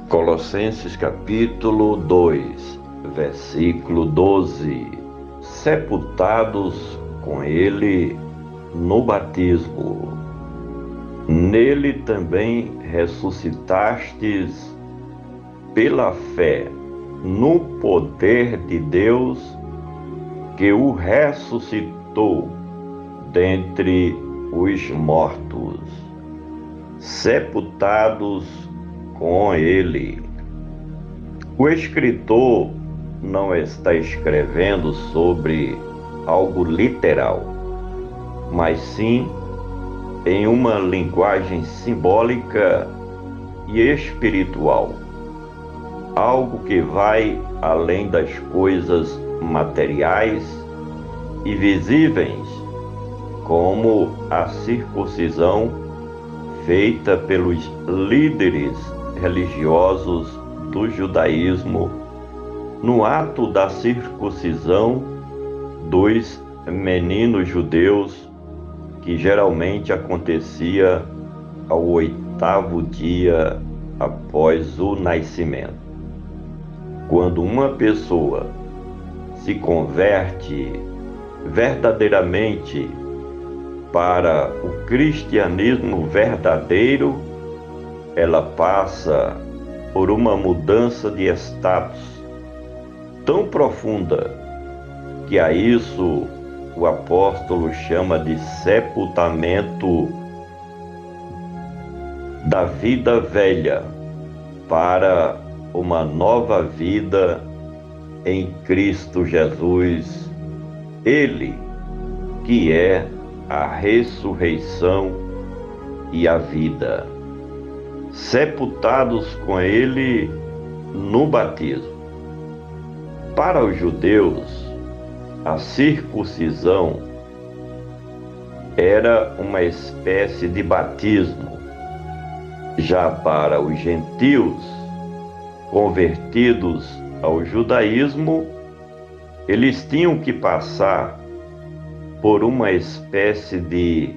Colossenses capítulo 2, versículo 12. Sepultados com ele no batismo. Nele também ressuscitastes pela fé no poder de Deus que o ressuscitou dentre os mortos. Sepultados com ele. O escritor não está escrevendo sobre algo literal, mas sim em uma linguagem simbólica e espiritual, algo que vai além das coisas materiais e visíveis, como a circuncisão feita pelos líderes religiosos do judaísmo no ato da circuncisão dos meninos judeus, que geralmente acontecia ao 8º dia após o nascimento. Quando uma pessoa se converte verdadeiramente para o cristianismo verdadeiro, ela passa por uma mudança de status tão profunda que a isso o apóstolo chama de sepultamento da vida velha para uma nova vida em Cristo Jesus, Ele que é a ressurreição e a vida. Sepultados com ele no batismo. Para os judeus, a circuncisão era uma espécie de batismo. Já para os gentios, convertidos ao judaísmo, eles tinham que passar por uma espécie de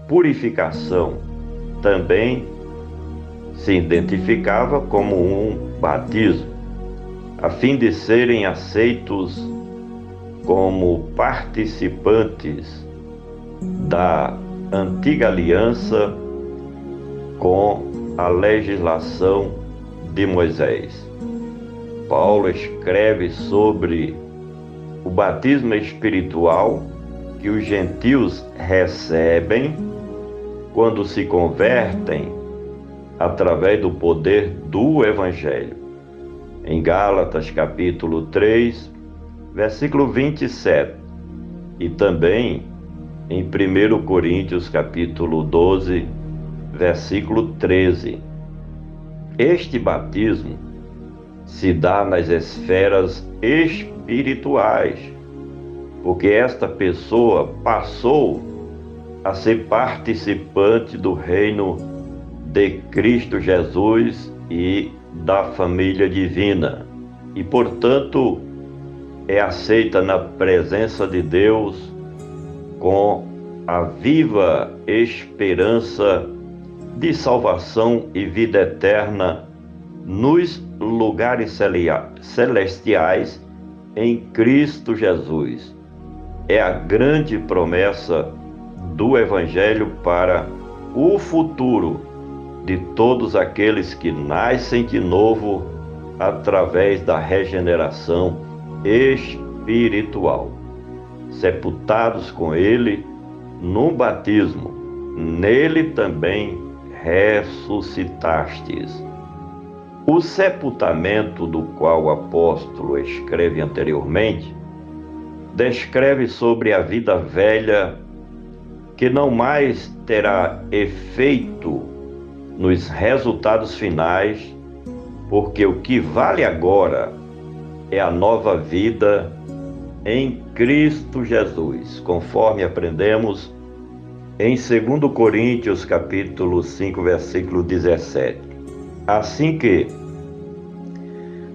purificação, também se identificava como um batismo, a fim de serem aceitos como participantes da antiga aliança com a legislação de Moisés. Paulo escreve sobre o batismo espiritual que os gentios recebem quando se convertem através do poder do Evangelho. Em Gálatas capítulo 3, versículo 27, e também em 1 Coríntios capítulo 12, versículo 13. Este batismo se dá nas esferas espirituais, porque esta pessoa passou a ser participante do reino de Cristo Jesus e da família divina, e portanto é aceita na presença de Deus com a viva esperança de salvação e vida eterna nos lugares celestiais em Cristo Jesus. É a grande promessa do Evangelho para o futuro de todos aqueles que nascem de novo através da regeneração espiritual. Sepultados com ele no batismo, nele também ressuscitastes. O sepultamento do qual o apóstolo escreve anteriormente descreve sobre a vida velha que não mais terá efeito nos resultados finais, porque o que vale agora é a nova vida em Cristo Jesus, conforme aprendemos em 2 Coríntios capítulo 5, versículo 17. Assim que,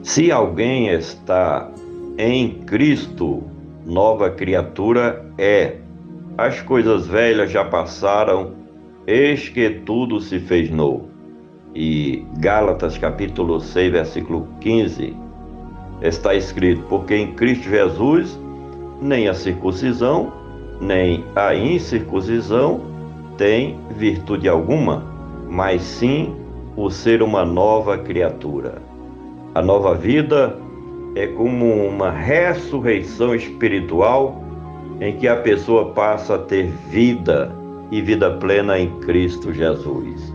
se alguém está em Cristo, nova criatura é. As coisas velhas já passaram, eis que tudo se fez novo. e Gálatas capítulo 6, versículo 15, está escrito: porque em Cristo Jesus nem a circuncisão, nem a incircuncisão tem virtude alguma, mas sim o ser uma nova criatura. A nova vida é como uma ressurreição espiritual em que a pessoa passa a ter vida e vida plena em Cristo Jesus.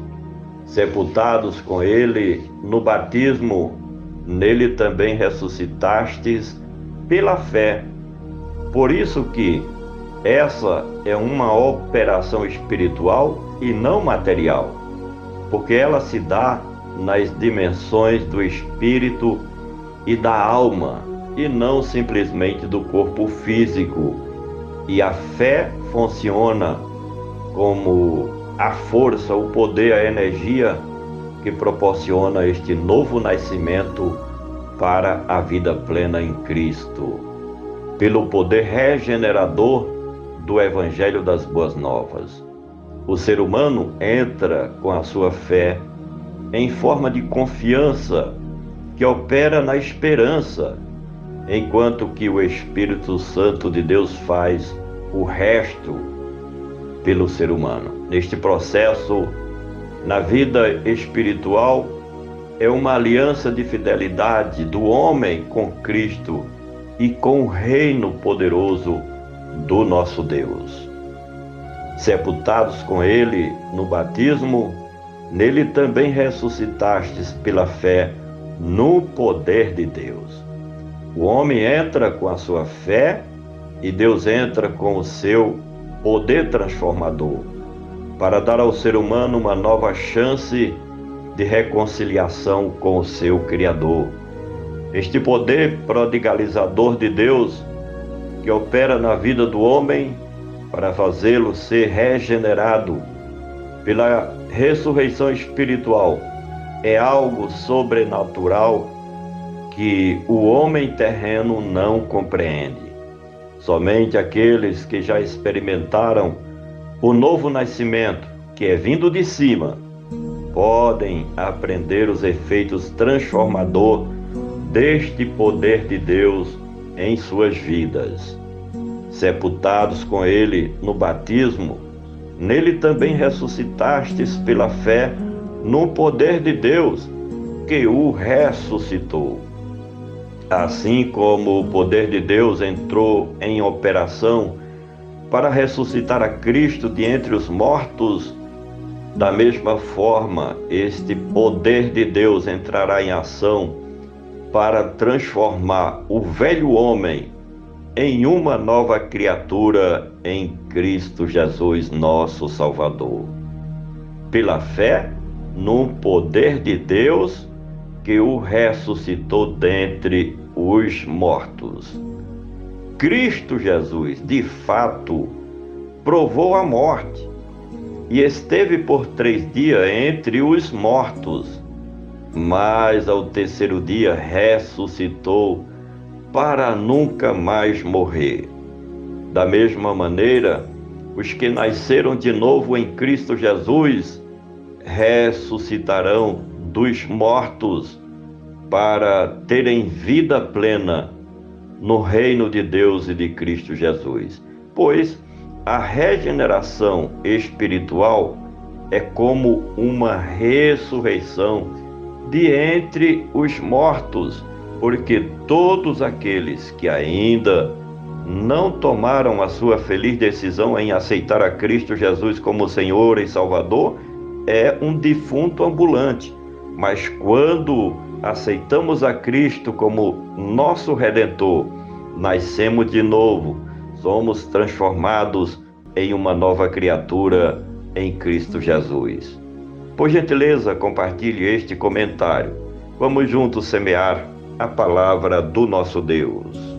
Sepultados com Ele no batismo, nele também ressuscitastes pela fé. Por isso que essa é uma operação espiritual e não material, porque ela se dá nas dimensões do espírito e da alma, e não simplesmente do corpo físico. E a fé funciona como a força, o poder, a energia que proporciona este novo nascimento para a vida plena em Cristo, pelo poder regenerador do Evangelho das Boas Novas. O ser humano entra com a sua fé em forma de confiança que opera na esperança, enquanto que o Espírito Santo de Deus faz o resto pelo ser humano. Neste processo, na vida espiritual, é uma aliança de fidelidade do homem com Cristo e com o reino poderoso do nosso Deus. Sepultados com Ele no batismo, nele também ressuscitastes pela fé no poder de Deus. O homem entra com a sua fé e Deus entra com o seu poder transformador, para dar ao ser humano uma nova chance de reconciliação com o seu Criador. Este poder prodigalizador de Deus, que opera na vida do homem para fazê-lo ser regenerado pela ressurreição espiritual, é algo sobrenatural que o homem terreno não compreende. Somente aqueles que já experimentaram o novo nascimento, que é vindo de cima, podem aprender os efeitos transformadores deste poder de Deus em suas vidas. Sepultados com Ele no batismo, nele também ressuscitastes pela fé no poder de Deus que o ressuscitou. Assim como o poder de Deus entrou em operação para ressuscitar a Cristo de entre os mortos, da mesma forma, este poder de Deus entrará em ação para transformar o velho homem em uma nova criatura em Cristo Jesus, nosso Salvador. Pela fé no poder de Deus que o ressuscitou dentre os mortos. Cristo Jesus, de fato, provou a morte e esteve por 3 dias entre os mortos, mas ao terceiro dia ressuscitou para nunca mais morrer. Da mesma maneira, os que nasceram de novo em Cristo Jesus ressuscitarão dos mortos para terem vida plena no reino de Deus e de Cristo Jesus. Pois a regeneração espiritual é como uma ressurreição de entre os mortos, porque todos aqueles que ainda não tomaram a sua feliz decisão em aceitar a Cristo Jesus como Senhor e Salvador é um defunto ambulante. Mas quando aceitamos a Cristo como nosso Redentor, nascemos de novo, somos transformados em uma nova criatura em Cristo Jesus. Por gentileza, compartilhe este comentário. Vamos juntos semear a palavra do nosso Deus.